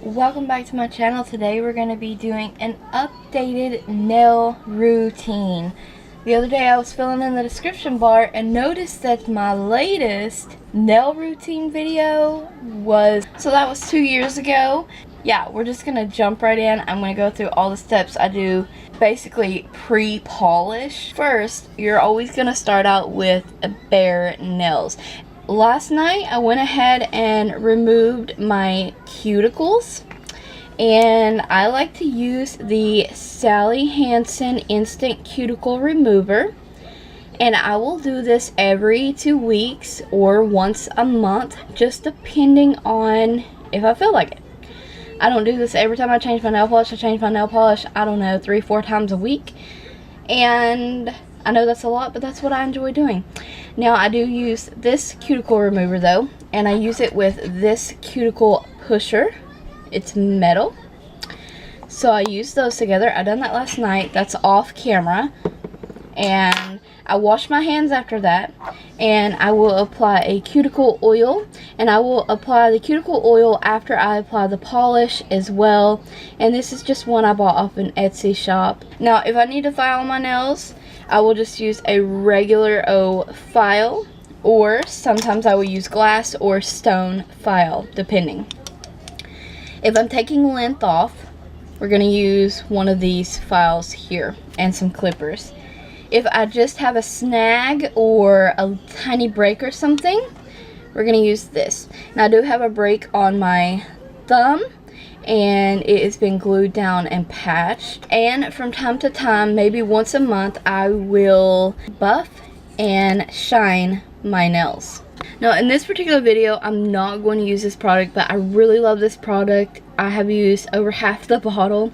Welcome back to my channel. Today we're going to be doing an updated nail routine. The other day I was filling in the description bar and noticed that my latest nail routine video that was 2 years ago. Yeah, we're just going to jump right in. I'm going to go through all the steps I do, basically pre-polish. First, you're always going to start out with bare nails. Last night I went ahead and removed my cuticles, and I like to use the Sally Hansen Instant Cuticle Remover, and I will do this every 2 weeks or once a month, just depending on if I feel like it. I don't do this every time I change my nail polish. I change my nail polish, I don't know, 3-4 times a week, and I know that's a lot, but that's what I enjoy doing. Now, I do use this cuticle remover though, and I use it with this cuticle pusher. It's metal. So I use those together. I done that last night. That's off camera. And I wash my hands after that, and I will apply a cuticle oil, and I will apply the cuticle oil after I apply the polish as well. And this is just one I bought off an Etsy shop. Now, if I need to file my nails, I will just use a regular file, or sometimes I will use glass or stone file, depending. If I'm taking length off, we're going to use one of these files here and some clippers. If I just have a snag or a tiny break or something, we're going to use this. Now, I do have a break on my thumb, and it has been glued down and patched. And from time to time, maybe once a month, I will buff and shine my nails. Now, in this particular video, I'm not going to use this product, but I really love this product. I have used over half the bottle,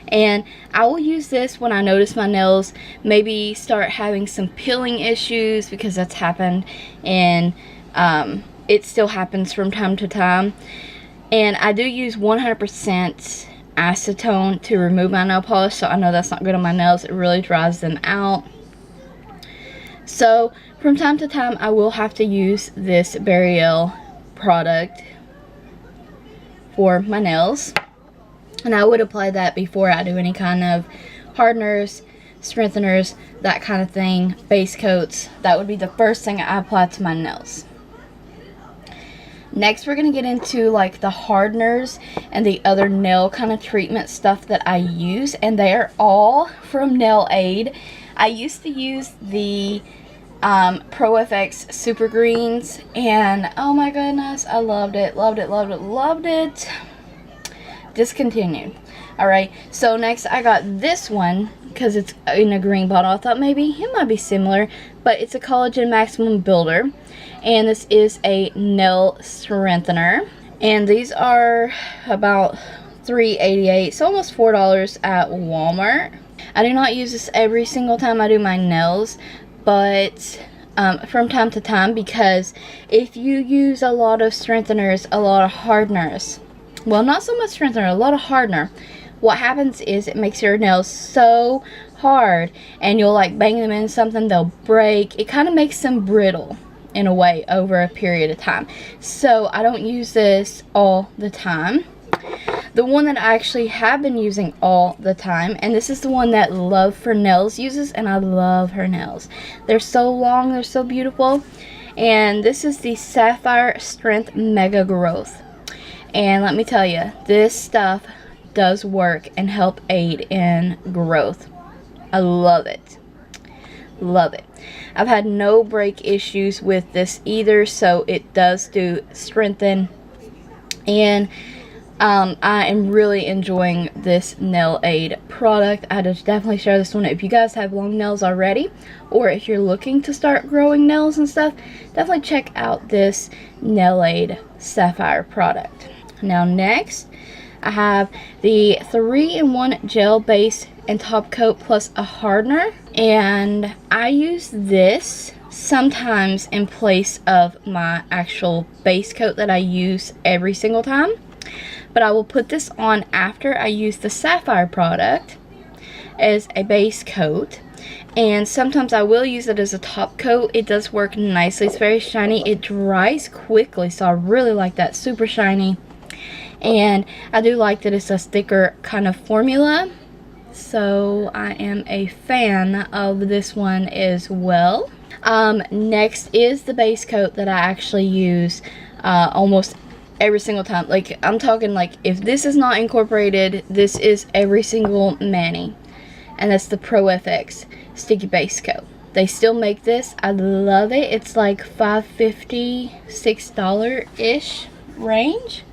and I will use this when I notice my nails maybe start having some peeling issues, because that's happened, and it still happens from time to time. And I do use 100% acetone to remove my nail polish, so I know that's not good on my nails. It really dries them out. So from time to time, I will have to use this Burial product for my nails, and I would apply that before I do any kind of hardeners, strengtheners, that kind of thing, base coats. That would be the first thing I apply to my nails. Next, we're going to get into like the hardeners and the other nail kind of treatment stuff that I use, and they are all from Nail Aid. I used to use the Pro FX Super Greens, and oh my goodness, I loved it, loved it, loved it, loved it. Discontinued. Alright, so next I got this one because it's in a green bottle. I thought maybe it might be similar, but it's a Collagen Maximum Builder, and this is a nail strengthener, and these are about $3.88, so almost $4 at Walmart. I do not use this every single time I do my nails, but from time to time, because if you use a lot of strengtheners, a lot of hardeners, well, not so much strengthener, a lot of hardener, what happens is it makes your nails so hard, and you'll like bang them in something, they'll break. It kind of makes them brittle in a way over a period of time. So I don't use this all the time. The one that I actually have been using all the time, and this is the one that Love for Nails uses, and I love her nails. They're so long, they're so beautiful, and this is the Sapphire Strength Mega Growth. And let me tell you, this stuff does work and help aid in growth. I love it. Love it. I've had no break issues with this either, so it does do strengthen, and I am really enjoying this Nail Aid product. I just definitely share this one. If you guys have long nails already, or if you're looking to start growing nails and stuff, definitely check out this Nail Aid Sapphire product. Now next, I have the 3-in-1 gel base and top coat plus a hardener, and I use this sometimes in place of my actual base coat that I use every single time. But I will put this on after I use the Sapphire product as a base coat, and sometimes I will use it as a top coat. It does work nicely. It's very shiny. It dries quickly, so I really like that. Super shiny. And I do like that it's a thicker kind of formula, so I am a fan of this one as well. Next is the base coat that I actually use almost every single time. Like, I'm talking, like, if this is not incorporated, this is every single mani, and that's the Pro FX sticky base coat. They still make this. I love it. It's like $5.50, $6-ish range,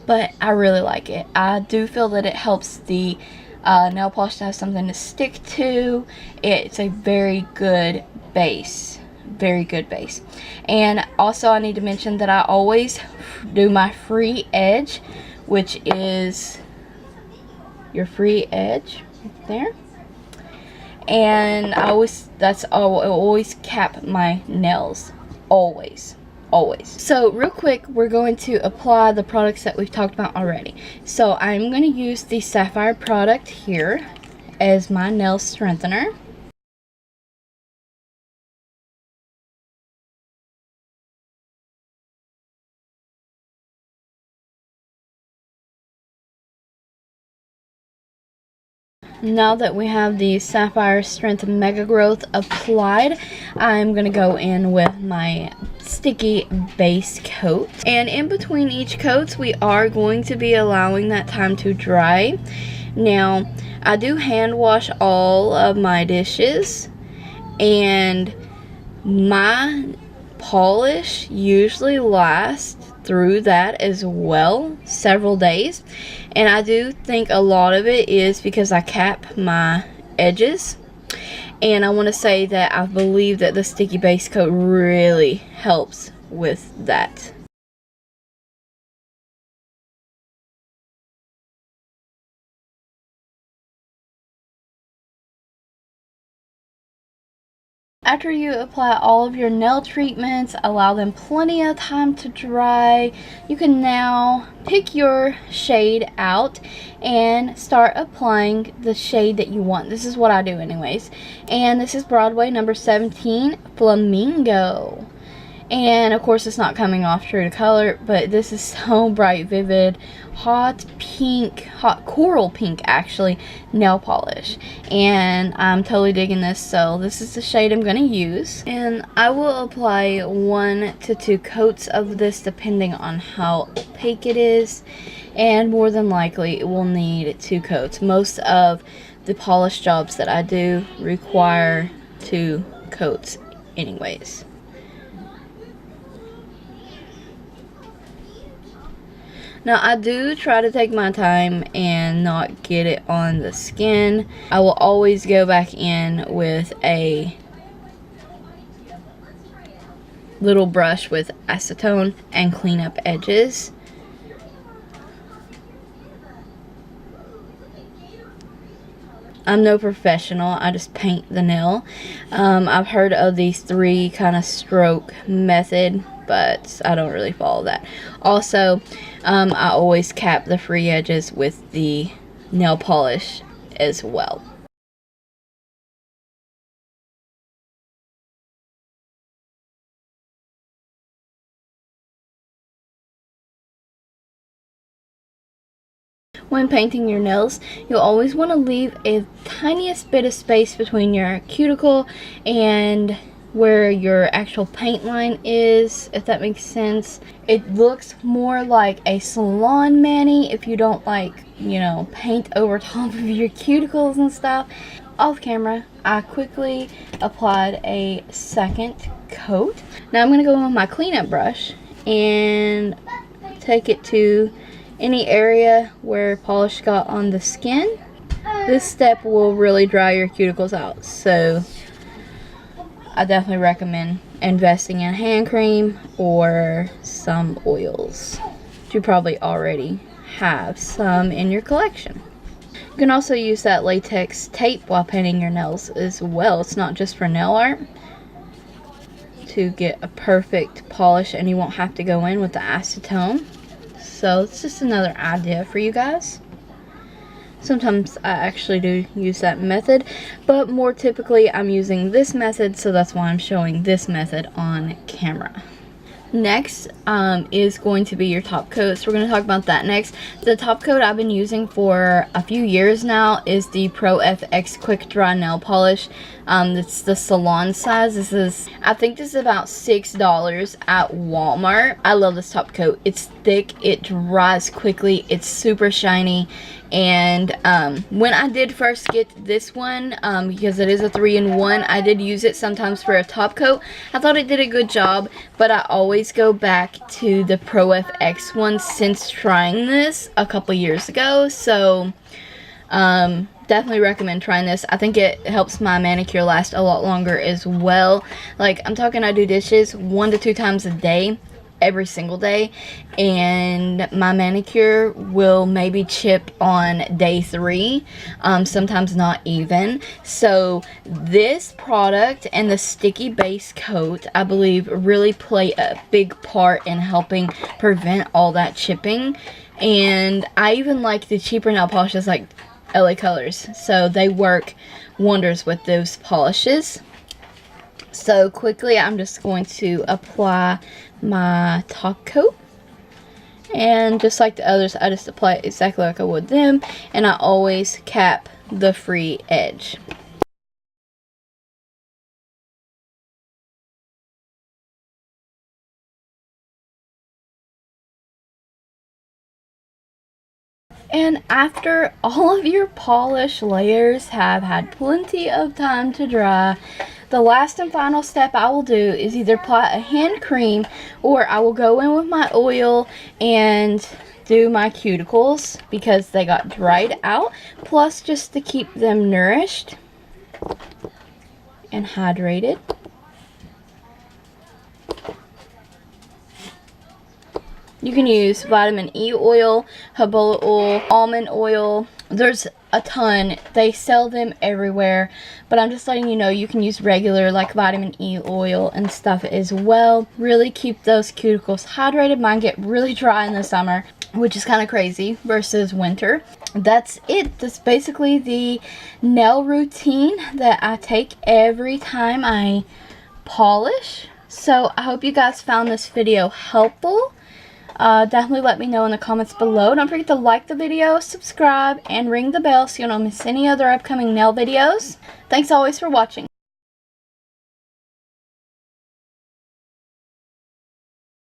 but I really like it. I do feel that it helps the nail polish to have something to stick to. It's a very good base. Very good base. And also I need to mention that I always do my free edge, which is your free edge right there. And I always cap my nails. Always. So real quick, we're going to apply the products that we've talked about already. So I'm going to use the Sapphire product here as my nail strengthener. Now that we have the Sapphire Strength Mega Growth applied, I'm going to go in with my sticky base coat. And in between each coats, we are going to be allowing that time to dry. Now, I do hand wash all of my dishes, and my polish usually lasts through that as well, several days. And I do think a lot of it is because I cap my edges, and I want to say that I believe that the sticky base coat really helps with that. After you apply all of your nail treatments, allow them plenty of time to dry, you can now pick your shade out and start applying the shade that you want. This is what I do anyways. And this is Broadway number 17, Flamingo. And of course it's not coming off true to color, but this is so bright, vivid, hot coral pink actually, nail polish. And I'm totally digging this, so this is the shade I'm going to use. And I will apply 1 to 2 coats of this depending on how opaque it is. And more than likely it will need 2 coats. Most of the polish jobs that I do require 2 coats anyways. Now, I do try to take my time and not get it on the skin. I will always go back in with a little brush with acetone and clean up edges. I'm no professional, I just paint the nail. I've heard of these 3 kind of stroke method, but I don't really follow that. Also, I always cap the free edges with the nail polish as well. When painting your nails, you'll always want to leave a tiniest bit of space between your cuticle and where your actual paint line is, if that makes sense. It looks more like a salon mani if you don't like, you know, paint over top of your cuticles and stuff. Off camera, I quickly applied a second coat. Now I'm going to go in with my cleanup brush and take it to any area where polish got on the skin. This step will really dry your cuticles out, so I definitely recommend investing in hand cream or some oils. You probably already have some in your collection. You can also use that latex tape while painting your nails as well. It's not just for nail art, to get a perfect polish, and you won't have to go in with the acetone. So it's just another idea for you guys. Sometimes I actually do use that method, but more typically I'm using this method, so that's why I'm showing this method on camera. Next is going to be your top coat. So we're going to talk about that next. The top coat I've been using for a few years now is the Pro FX Quick Dry Nail Polish. It's the salon size. I think this is about $6 at Walmart. I love this top coat. It's thick, it dries quickly, it's super shiny. And when I did first get this one, because it is a 3-in-1, I did use it sometimes for a top coat. I thought it did a good job, but I always go back to the Pro FX one since trying this a couple years ago. So definitely recommend trying this. I think it helps my manicure last a lot longer as well. Like, I'm talking, I do dishes 1 to 2 times a day, every single day, and my manicure will maybe chip on day 3, sometimes not even. So this product and the sticky base coat, I believe, really play a big part in helping prevent all that chipping. And I even like the cheaper nail polishes like LA Colors, so they work wonders with those polishes. So quickly, I'm just going to apply my top coat, and just like the others, I just apply it exactly like I would them, and I always cap the free edge. And after all of your polish layers have had plenty of time to dry, the last and final step I will do is either apply a hand cream, or I will go in with my oil and do my cuticles because they got dried out, plus just to keep them nourished and hydrated. You can use vitamin E oil, jojoba oil, almond oil. There's a ton. They sell them everywhere. But I'm just letting you know you can use regular like vitamin E oil and stuff as well. Really keep those cuticles hydrated. Mine get really dry in the summer, which is kind of crazy versus winter. That's it. That's basically the nail routine that I take every time I polish. So I hope you guys found this video helpful. Definitely let me know in the comments below. Don't forget to like the video, subscribe, and ring the bell so you don't miss any other upcoming nail videos. Thanks always for watching.